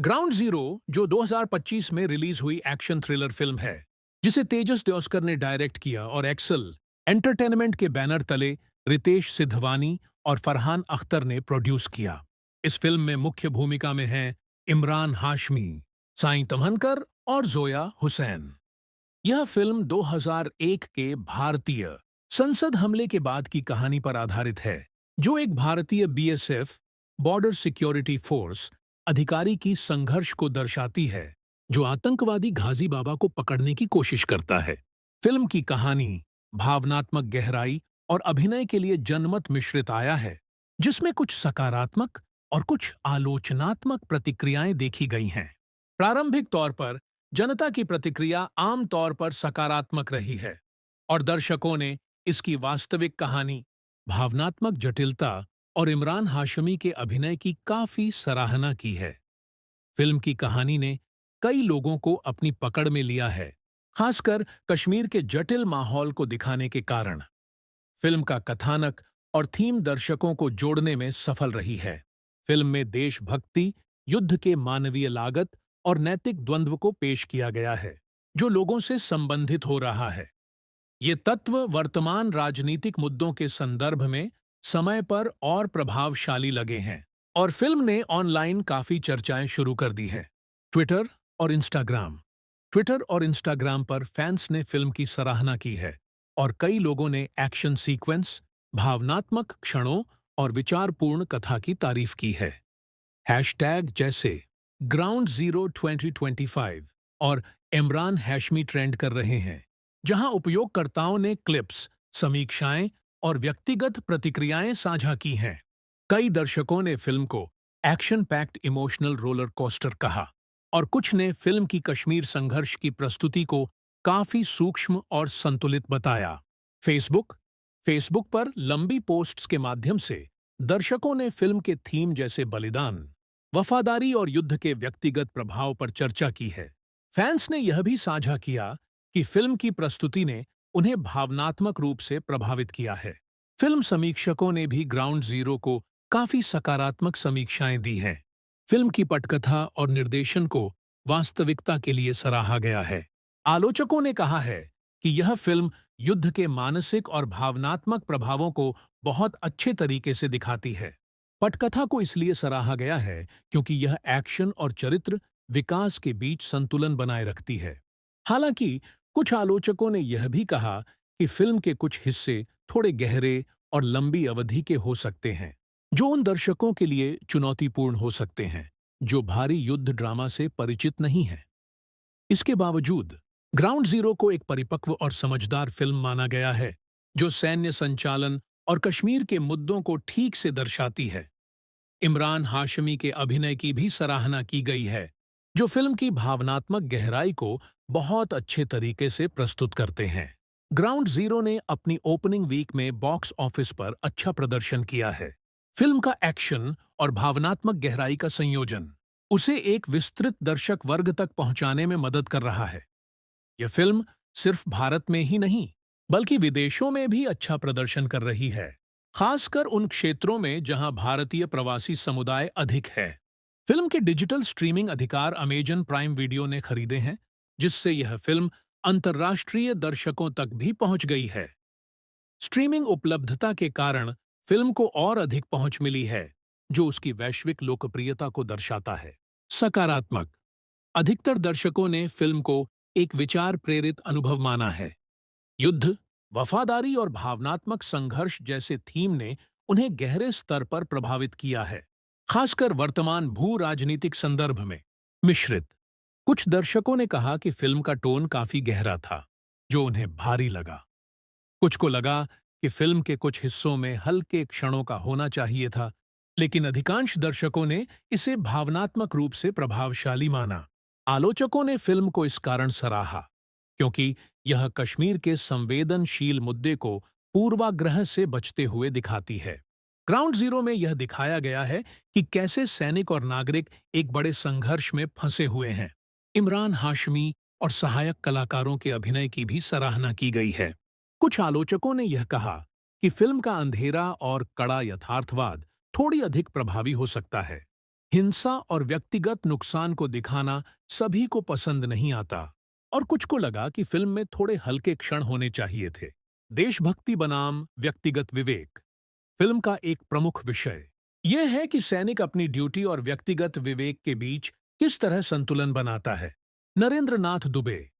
Ground zero जो 2025 में release हुई एक्शन थ्रिलर फिल्म है, जिसे तेजस देओस्कर ने डायरेक्ट किया और एक्सेल एंटरटेनमेंट के बैनर तले रितेश सिद्धवानी और फरहान अख्तर ने प्रोड्यूस किया। इस फिल्म में मुख्य भूमिका में हैं इमरान हाशमी, साईं तमहनकर और जोया हुसैन। यह फिल्म 2001 के भारतीय संसद हमले के बाद की कहानी पर आधारित है, जो एक भारतीय बीएसएफ बॉर्डर सिक्योरिटी फोर्स अधिकारी की संघर्ष को दर्शाती है, जो आतंकवादी घाजी बाबा को पकड़ने की कोशिश करता है। फिल्म की कहानी भावनात्मक गहराई और अभिनय के लिए जनमत मिश्रित आया है, जिसमें कुछ सकारात्मक और कुछ आलोचनात्मक प्रतिक्रियाएं देखी गई हैं। प्रारंभिक तौर पर जनता की प्रतिक्रिया आम तौर पर सकारात्मक रही है और दर्शकों ने इसकी वास्तविक कहानी, भावनात्मक जटिलता और इमरान हाशमी के अभिनय की काफी सराहना की है। फिल्म की कहानी ने कई लोगों को अपनी पकड़ में लिया है, खासकर कश्मीर के जटिल माहौल को दिखाने के कारण। फिल्म का कथानक और थीम दर्शकों को जोड़ने में सफल रही है। फिल्म में देशभक्ति, युद्ध के मानवीय लागत और नैतिक द्वंद्व को पेश किया गया है, जो लोगों से संबंधित हो रहा है। ये तत्व वर्तमान राजनीतिक मुद्दों के संदर्भ में समय पर और प्रभावशाली लगे हैं और फिल्म ने ऑनलाइन काफी चर्चाएं शुरू कर दी हैं। ट्विटर और इंस्टाग्राम ट्विटर और इंस्टाग्राम पर फैंस ने फिल्म की सराहना की है और कई लोगों ने एक्शन सीक्वेंस, भावनात्मक क्षणों और विचारपूर्ण कथा की तारीफ की है। हैशटैग जैसे ग्राउंड जीरो 2025 और इमरान हैशमी ट्रेंड कर रहे हैं, जहां उपयोगकर्ताओं ने क्लिप्स, समीक्षाएं और व्यक्तिगत प्रतिक्रियाएं साझा की हैं। कई दर्शकों ने फिल्म को action packed emotional roller coaster कहा और कुछ ने फिल्म की कश्मीर संघर्ष की प्रस्तुति को काफी सूक्ष्म और संतुलित बताया। फेसबुक फेसबुक पर लंबी पोस्ट्स के माध्यम से दर्शकों ने फिल्म के थीम जैसे बलिदान, वफादारी और युद्ध के व्यक्तिगत प्रभाव पर चर्चा की है। फैंस ने यह भी साझा किया कि फिल्म की प्रस्तुति ने उन्हें भावनात्मक रूप से प्रभावित किया है। फिल्म समीक्षकों ने भी ग्राउंड जीरो को काफी सकारात्मक समीक्षाएं दी हैं। फिल्म की पटकथा और निर्देशन को वास्तविकता के लिए सराहा गया है। आलोचकों ने कहा है कि यह फिल्म युद्ध के मानसिक और भावनात्मक प्रभावों को बहुत अच्छे तरीके से दिखाती है। पटकथा को इसलिए सराहा गया है क्योंकि यह एक्शन और चरित्र विकास के बीच संतुलन बनाए रखती है। हालांकि कुछ आलोचकों ने यह भी कहा कि फिल्म के कुछ हिस्से थोड़े गहरे और लंबी अवधि के हो सकते हैं, जो उन दर्शकों के लिए चुनौतीपूर्ण हो सकते हैं जो भारी युद्ध ड्रामा से परिचित नहीं हैं। इसके बावजूद ग्राउंड जीरो को एक परिपक्व और समझदार फिल्म माना गया है, जो सैन्य संचालन और कश्मीर के मुद्दों को ठीक से दर्शाती है। इमरान हाशमी के अभिनय की भी सराहना की गई है, जो फिल्म की भावनात्मक गहराई को बहुत अच्छे तरीके से प्रस्तुत करते हैं। ग्राउंड जीरो ने अपनी ओपनिंग वीक में बॉक्स ऑफिस पर अच्छा प्रदर्शन किया है। फिल्म का एक्शन और भावनात्मक गहराई का संयोजन उसे एक विस्तृत दर्शक वर्ग तक पहुंचाने में मदद कर रहा है। यह फिल्म सिर्फ भारत में ही नहीं, बल्कि विदेशों में भी अच्छा प्रदर्शन कर रही है, खासकर उन क्षेत्रों में जहां भारतीय प्रवासी समुदाय अधिक है। फिल्म के डिजिटल स्ट्रीमिंग अधिकार अमेजन प्राइम वीडियो ने खरीदे हैं, जिससे यह फिल्म अंतर्राष्ट्रीय दर्शकों तक भी पहुंच गई है। स्ट्रीमिंग उपलब्धता के कारण फिल्म को और अधिक पहुंच मिली है, जो उसकी वैश्विक लोकप्रियता को दर्शाता है। सकारात्मक अधिकतर दर्शकों ने फिल्म को एक विचार प्रेरित अनुभव माना है। युद्ध, वफादारी और भावनात्मक संघर्ष जैसे थीम ने उन्हें गहरे स्तर पर प्रभावित किया है, खासकर वर्तमान भू राजनीतिक संदर्भ में। मिश्रित कुछ दर्शकों ने कहा कि फिल्म का टोन काफी गहरा था, जो उन्हें भारी लगा। कुछ को लगा कि फिल्म के कुछ हिस्सों में हल्के क्षणों का होना चाहिए था, लेकिन अधिकांश दर्शकों ने इसे भावनात्मक रूप से प्रभावशाली माना। आलोचकों ने फिल्म को इस कारण सराहा क्योंकि यह कश्मीर के संवेदनशील मुद्दे को पूर्वाग्रह से बचते हुए दिखाती है। ग्राउंड जीरो में यह दिखाया गया है कि कैसे सैनिक और नागरिक एक बड़े संघर्ष में फंसे हुए हैं। इमरान हाशमी और सहायक कलाकारों के अभिनय की भी सराहना की गई है। कुछ आलोचकों ने यह कहा कि फिल्म का अंधेरा और कड़ा यथार्थवाद थोड़ी अधिक प्रभावी हो सकता है। हिंसा और व्यक्तिगत नुकसान को दिखाना सभी को पसंद नहीं आता और कुछ को लगा कि फिल्म में थोड़े हल्के क्षण होने चाहिए थे। देशभक्ति बनाम व्यक्तिगत विवेक फिल्म का एक प्रमुख विषय यह है कि सैनिक अपनी ड्यूटी और व्यक्तिगत विवेक के बीच किस तरह संतुलन बनाता है। नरेंद्र नाथ दुबे,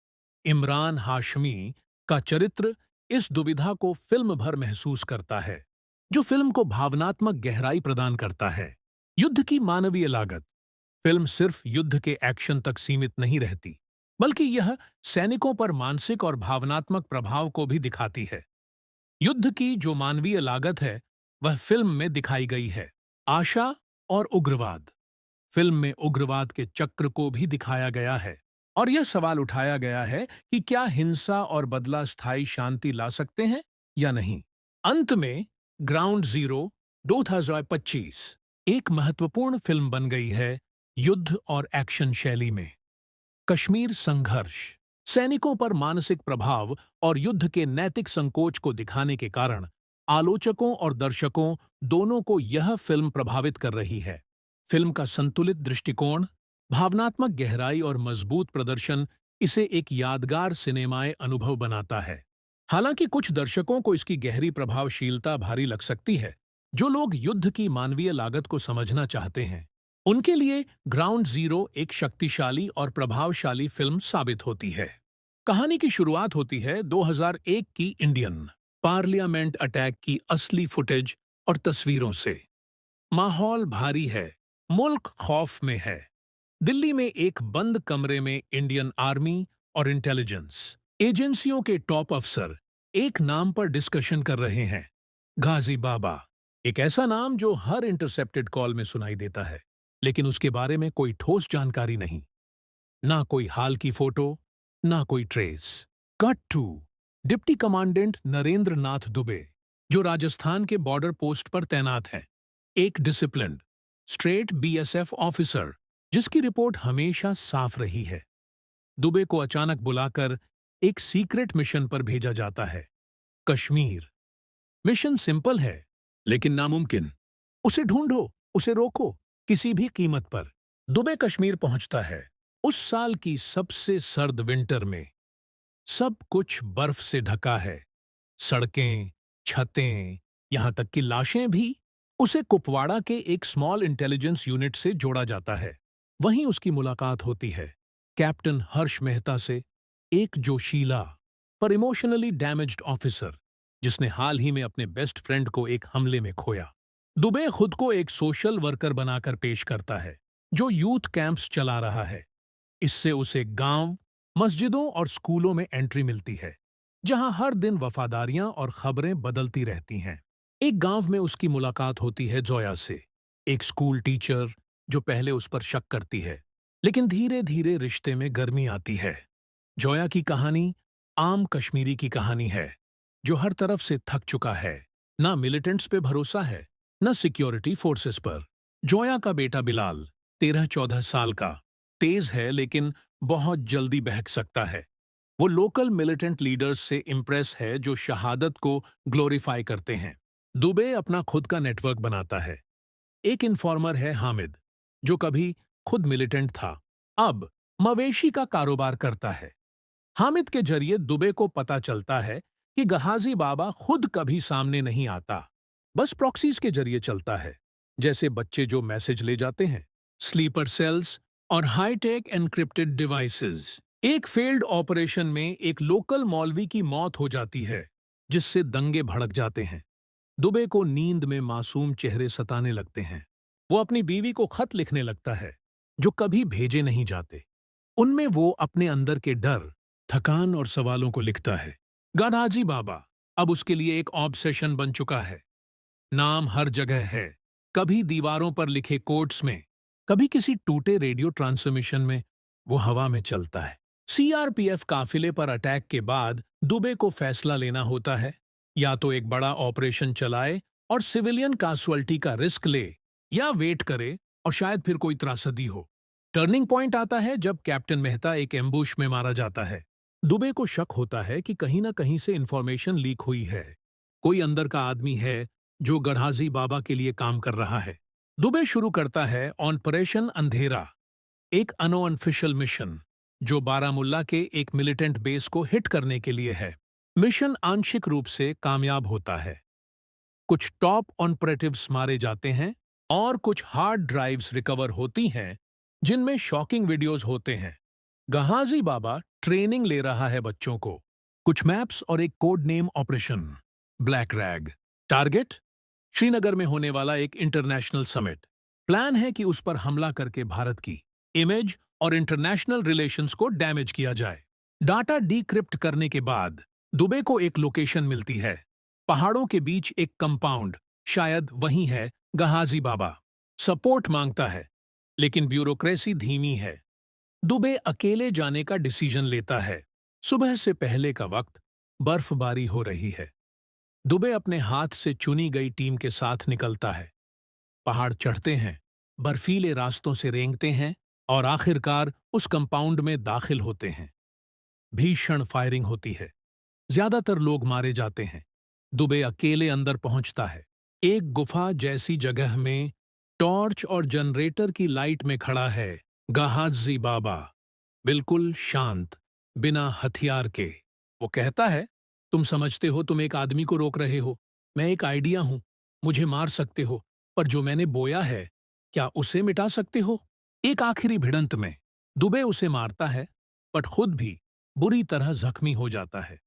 इमरान हाशमी का चरित्र इस दुविधा को फिल्म भर महसूस करता है, जो फिल्म को भावनात्मक गहराई प्रदान करता है। युद्ध की मानवीय लागत फिल्म सिर्फ युद्ध के एक्शन तक सीमित नहीं रहती, बल्कि यह सैनिकों पर मानसिक और भावनात्मक प्रभाव को भी दिखाती है। युद्ध की जो मानवीय लागत है वह फिल्म में दिखाई गई है। आशा और उग्रवाद फिल्म में उग्रवाद के चक्र को भी दिखाया गया है और यह सवाल उठाया गया है कि क्या हिंसा और बदला स्थायी शांति ला सकते हैं या नहीं। अंत में ग्राउंड जीरो 2025 एक महत्वपूर्ण फिल्म बन गई है युद्ध और एक्शन शैली में। कश्मीर संघर्ष सैनिकों पर मानसिक प्रभाव और युद्ध के नैतिक संकोच को दिखाने के कारण आलोचकों और दर्शकों दोनों को यह फिल्म प्रभावित कर रही है। फिल्म का संतुलित दृष्टिकोण, भावनात्मक गहराई और मजबूत प्रदर्शन इसे एक यादगार सिनेमाई अनुभव बनाता है। हालांकि कुछ दर्शकों को इसकी गहरी प्रभावशीलता भारी लग सकती है, जो लोग युद्ध की मानवीय लागत को समझना चाहते हैं उनके लिए ग्राउंड जीरो एक शक्तिशाली और प्रभावशाली फिल्म साबित होती है। कहानी की शुरुआत होती है 2001 की इंडियन पार्लियामेंट अटैक की असली फुटेज और तस्वीरों से। माहौल भारी है, मुल्क खौफ में है। दिल्ली में एक बंद कमरे में इंडियन आर्मी और इंटेलिजेंस एजेंसियों के टॉप अफसर एक नाम पर डिस्कशन कर रहे हैं, गाजी बाबा। एक ऐसा नाम जो हर इंटरसेप्टेड कॉल में सुनाई देता है, लेकिन उसके बारे में कोई ठोस जानकारी नहीं। ना कोई हाल की फोटो, ना कोई trace. Cut to deputy commandant Narendra Nath Dubey, जो राजस्थान के बॉर्डर पोस्ट पर तैनात है। एक डिसिप्लिन्ड, स्ट्रेट बीएसएफ ऑफिसर जिसकी रिपोर्ट हमेशा साफ रही है। दुबे को अचानक बुलाकर एक सीक्रेट मिशन पर भेजा जाता है, कश्मीर। मिशन सिंपल है, लेकिन नामुमकिन। उसे ढूंढो, उसे रोको, किसी भी कीमत पर। दुबे कश्मीर पहुंचता है उस साल की सबसे सर्द विंटर में। सब कुछ बर्फ से ढका है, सड़कें, छतें, यहां तक कि लाशें भी। उसे कुपवाड़ा के एक स्मॉल इंटेलिजेंस यूनिट से जोड़ा जाता है। वहीं उसकी मुलाकात होती है कैप्टन हर्ष मेहता से, एक जोशीला पर इमोशनली डैमेज्ड ऑफिसर जिसने हाल ही में अपने बेस्ट फ्रेंड को एक हमले में खोया। दुबे खुद को एक सोशल वर्कर बनाकर पेश करता है, जो यूथ कैंप्स चला रहा है। इससे उसे गांव, मस्जिदों और स्कूलों में एंट्री मिलती है, जहां हर दिन वफादारियां और खबरें बदलती रहती हैं। एक गांव में उसकी मुलाकात होती है जोया से, एक स्कूल टीचर जो पहले उस पर शक करती है, लेकिन धीरे धीरे रिश्ते में गर्मी आती है। जोया की कहानी आम कश्मीरी की कहानी है, जो हर तरफ से थक चुका है। ना मिलिटेंट्स पे भरोसा है, न सिक्योरिटी फोर्सेस पर। जोया का बेटा बिलाल 13-14 साल का, तेज है लेकिन बहुत जल्दी बहक सकता है। वो लोकल मिलिटेंट लीडर्स से इम्प्रेस है जो शहादत को ग्लोरीफाई करते हैं। दुबे अपना खुद का नेटवर्क बनाता है। एक इन्फॉर्मर है हामिद, जो कभी खुद मिलिटेंट था, अब मवेशी का कारोबार करता है। हामिद के जरिए दुबे को पता चलता है कि गहाजी बाबा खुद कभी सामने नहीं आता, बस प्रॉक्सीज के जरिए चलता है, जैसे बच्चे जो मैसेज ले जाते हैं। स्लीपर सेल्स और हाईटेक एनक्रिप्टेड डिवाइसेस। एक फेल्ड ऑपरेशन में एक लोकल मौलवी की मौत हो जाती है, जिससे दंगे भड़क जाते हैं। दुबे को नींद में मासूम चेहरे सताने लगते हैं। वो अपनी बीवी को खत लिखने लगता है, जो कभी भेजे नहीं जाते। उनमें वो अपने अंदर के डर, थकान और सवालों को लिखता है। गाधाजी बाबा अब उसके लिए एक ऑब्सेशन बन चुका है। नाम हर जगह है, कभी दीवारों पर लिखे कोट्स में, कभी किसी टूटे रेडियो ट्रांसमिशन में। वो हवा में चलता है। सीआरपीएफ काफिले पर अटैक के बाद दुबे को फैसला लेना होता है, या तो एक बड़ा ऑपरेशन चलाए और सिविलियन कैजुअल्टी का रिस्क ले, या वेट करे और शायद फिर कोई त्रासदी हो। टर्निंग पॉइंट आता है जब कैप्टन मेहता एक एम्बुश में मारा जाता है। दुबे को शक होता है कि कहीं ना कहीं से इंफॉर्मेशन लीक हुई है। कोई अंदर का आदमी है जो गढ़ाजी बाबा के लिए काम कर रहा है। दुबे शुरू करता है ऑपरेशन अंधेरा, एक अनऑफिशियल मिशन जो बारामुल्ला के एक मिलिटेंट बेस को हिट करने के लिए है। मिशन आंशिक रूप से कामयाब होता है। कुछ टॉप ऑपरेटिव्स मारे जाते हैं और कुछ हार्ड ड्राइव्स रिकवर होती हैं जिनमें शॉकिंग वीडियोस होते हैं। गहाजी बाबा ट्रेनिंग ले रहा है बच्चों को। कुछ मैप्स और एक code name operation black rag. Target Srinagar में होने वाला एक इंटरनेशनल समिट। प्लान है कि उस पर हमला करके भारत की इमेज और इंटरनेशनल रिलेशंस को डैमेज किया जाए। डाटा डीक्रिप्ट करने के बाद दुबे को एक लोकेशन मिलती है, पहाड़ों के बीच एक कंपाउंड, शायद वही है गहाजी बाबा। सपोर्ट मांगता है, लेकिन ब्यूरोक्रेसी धीमी है। दुबे अकेले जाने का डिसीजन लेता है। सुबह से पहले का वक्त, बर्फबारी हो रही है। दुबे अपने हाथ से चुनी गई टीम के साथ निकलता है। पहाड़ चढ़ते हैं, बर्फीले रास्तों से रेंगते हैं और आखिरकार उस कंपाउंड में दाखिल होते हैं। भीषण फायरिंग होती है, ज्यादातर लोग मारे जाते हैं। दुबे अकेले अंदर पहुंचता है। एक गुफा जैसी जगह में टॉर्च और जनरेटर की लाइट में खड़ा है गहाजी बाबा, बिल्कुल शांत, बिना हथियार के। वो कहता है, तुम समझते हो तुम एक आदमी को रोक रहे हो। मैं एक आइडिया हूं, मुझे मार सकते हो, पर जो मैंने बोया है, क्या उसे मिटा सकते हो? एक आखिरी भिड़ंत में दुबे उसे मारता है, पर खुद भी बुरी तरह जख्मी हो जाता है।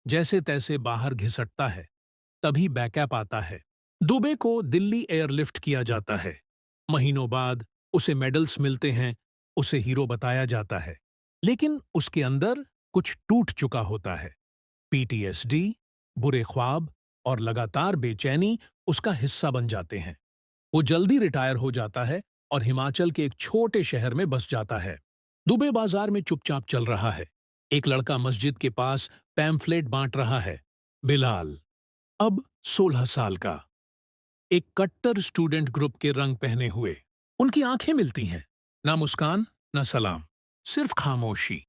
जैसे तैसे बाहर घिसटता है, तभी बैकअप आता है। दुबे को दिल्ली एयरलिफ्ट किया जाता है। महीनों बाद उसे मेडल्स मिलते हैं, उसे हीरो बताया जाता है। लेकिन उसके अंदर कुछ टूट चुका होता है। पीटीएसडी, बुरे ख्वाब और लगातार बेचैनी उसका हिस्सा बन जाते हैं। वो जल्दी रिटायर हो जाता है और हिमाचल के एक छोटे शहर में बस जाता है। दुबे बाजार में चुपचाप चल रहा है। एक लड़का मस्जिद के पास पैम्फलेट बांट रहा है। बिलाल, अब 16 साल का, एक कट्टर स्टूडेंट ग्रुप के रंग पहने हुए। उनकी आंखें मिलती हैं, ना मुस्कान, ना सलाम, सिर्फ खामोशी।